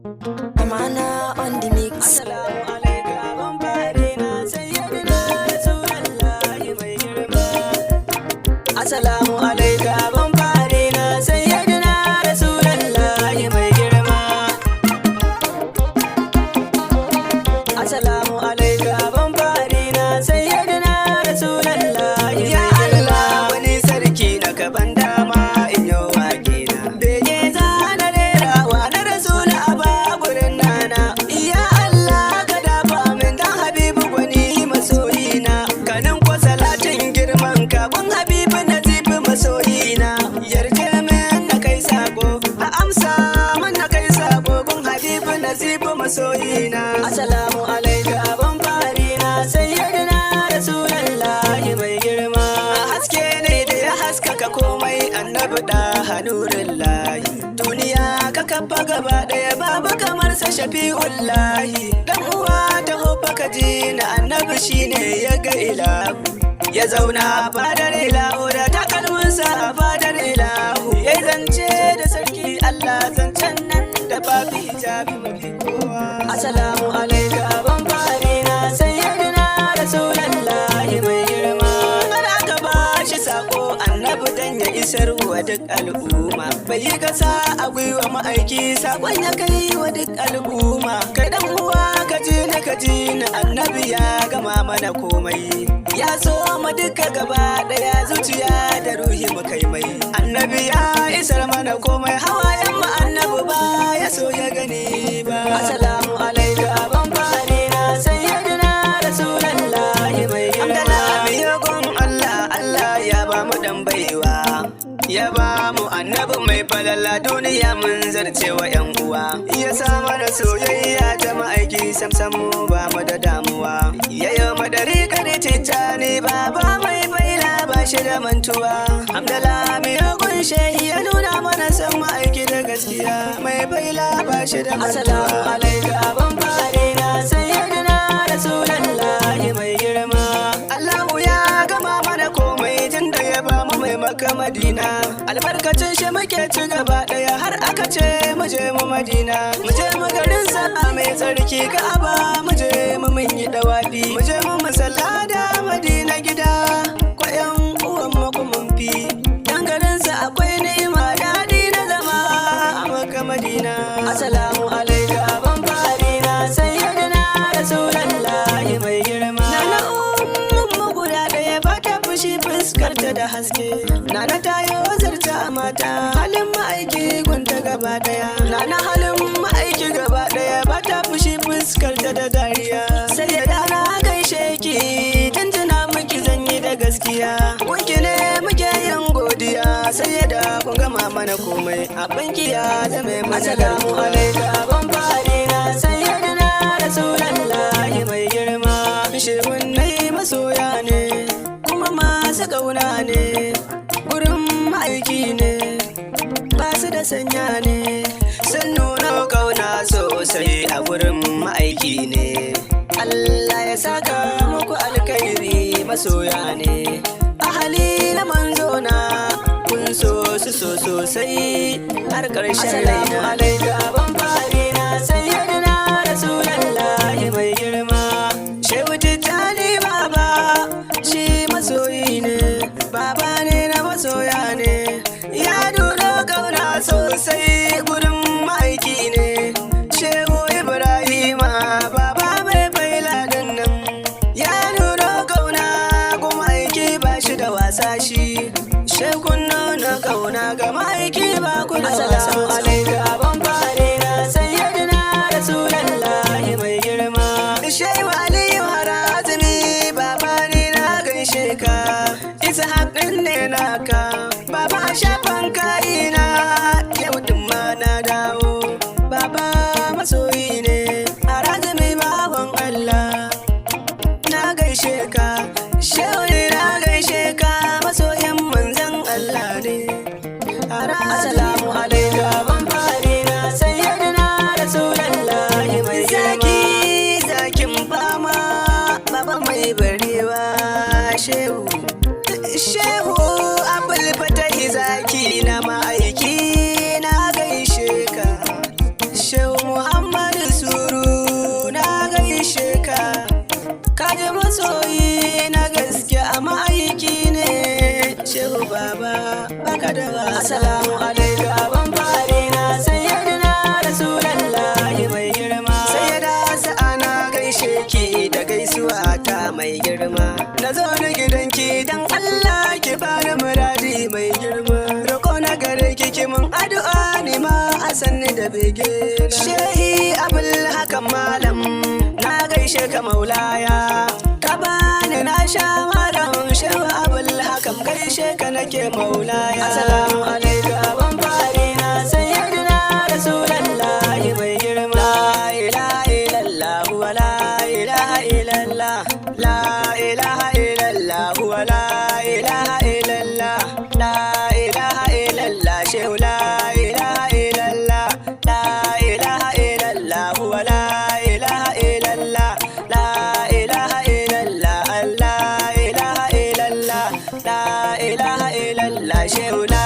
Amana on the mix. Assalamu alaikum barina sayyidina Rasulullahi mai girma. Assalamu alaikum barina sayyidina Rasulullahi mai girma. Assalamu alaikum barina sayyidina Rasulullahi ya Allah wani sarki na gaban dama in yi wake na. Bege zana rera wa na Rasul a baburin nana. Ya Allah ka dafa min dan Habibu gwani masoyina. Kanin ko salatin girman ka kun Habibu Nazifi masoyina. Yarje min na kai sako a amsa min na kai sako kun Habibu Nazifi masoyina. Assalamu alaikum barina sayyidina Rasulullahi mai girma. A haske ne da ya haskaka komai annabi da hanurullahi. Duniya ka kafa gaba daya babu kamar sa shafi'ullahi. Dan uwa ta hubba ka ji na annabi shine ya ga ilahu. Ya zauna a fadar ilahu da takalminsa a fadar ilahu. Ya zance da sarki Allah zancen nan da babu hijabi mafi kowa. Assalamu alaikum barina sayyidina Rasulullahi mai girma. Kada ka bashi sako annabi dan ya isar wa duk al'umma. Bai yi gasa a gwiwa ma'aiki sakon ya kai wa duk al'umma. Kai dan uwa ka ji na annabi ya gama mana komai. Ya so mu duka gaba daya zuciya da ruhi mu kai mai. Annabi ya isar mana komai hawayen mu annabi ba ya so ya gani ba. Assalamu alaikum barina sayyidina Rasulullahi mai girma. Amiyagun Allah ya ba mu dan baiwa. Ya ba mu annabi mai falala duniya mun zarcewa yan uwa. Ya sa mana soyayya ta ma'aiki samsam mu ba mu da damuwa. Ya yi madari kare titani baba mai faila ba shi da mantuwa. Hamdala mai yagun shehi ya nuna mana san ma'aiki da gaskiya. Mai faila ba shi da mantuwa. Assalamu alaikum barina sayyidina Rasulullahi mai girma. Allahu ya gama mana komai tun da ya ba mu mai maka Madina. Albarkacin shi muke ci gaba daya har aka ce mu je mu Madina. Mu je mu garin sa'a mai tsarki Ka'aba mu je mu mun yi dawafi. Mu je mu masallada Madina gida kwayan uwan maku mun fi. Dan garin sa akwai ni'ima daɗi na zama a maka Madina. Assalamu alaikum barina sayyidina Rasulullahi mai girma. Nana ummu guda daya ba ta fushi fuskarta da haske. Nana ta yi wazarta a mata halin ma'aiki gunta gaba daya. Nana halin ma'aiki gaba daya ba ta fushi fuskarta da dariya. Sai ya dana gaishe ki tuntuna miki zanyi da gaskiya. Gunki ne muke yin godiya sai ya da kun gama mana komai abin ki ya zame mana. Assalamu alaikum barina sayyidina Rasulullahi mai girma. Shehun nai masoya ne kuma masu ƙauna ne. Gurin ma'aiki ne ba su da sanya ne. Sun nuna ƙauna sosai a gurin ma'aiki ne. Allah ya saka muku alkhairi masoya ne. Ahali na manzo na kun so su so sosai har ƙarshen raina. Assalamu alaikum barina sayyidina Rasulullahi mai girma. Shehu Tijjani baba shi masoyi ne. Baba ne na masoya ne. Ya nuna ƙauna sosai gurin ma'aiki ne. Shehu Ibrahima baba mai bailadin nan. Ya nuna ƙauna kuma aiki ba shi da wasa shi. Shekun nuna ƙauna ga ma'aiki ba ku da wasa. Assalamu alaikum barina kaji masoyi na gaske a ma'aiki ne shehu baba baka da ba. Assalamu alaikum ban fare na sayyidina rasulullahi mai girma. Sayyida sa'ana gaishe ki da gaisuwa ta mai girma. Na zo na gidanki dan Allah ki bani muradi mai girma. Roko na gare ki mun addu'a ni ma a sanni da bege. Shehi abul hakan malam na gaishe ka maulaya. Ka bani na sha malam shehu abul hakan gaishe ka nake maulaya. Assalamu alaikum ban fare na sayyidina rasulullahi mai girma. La ilaha illallah wa la ilaha illallah. La ilaha illallah wa la ilaha illallah. La ilaha illallah shehu la ilaha illallah. La ilaha illallah wa la ilaha illallah. La ilaha illallah. La ilaha illallah. La ilaha illallah shehu la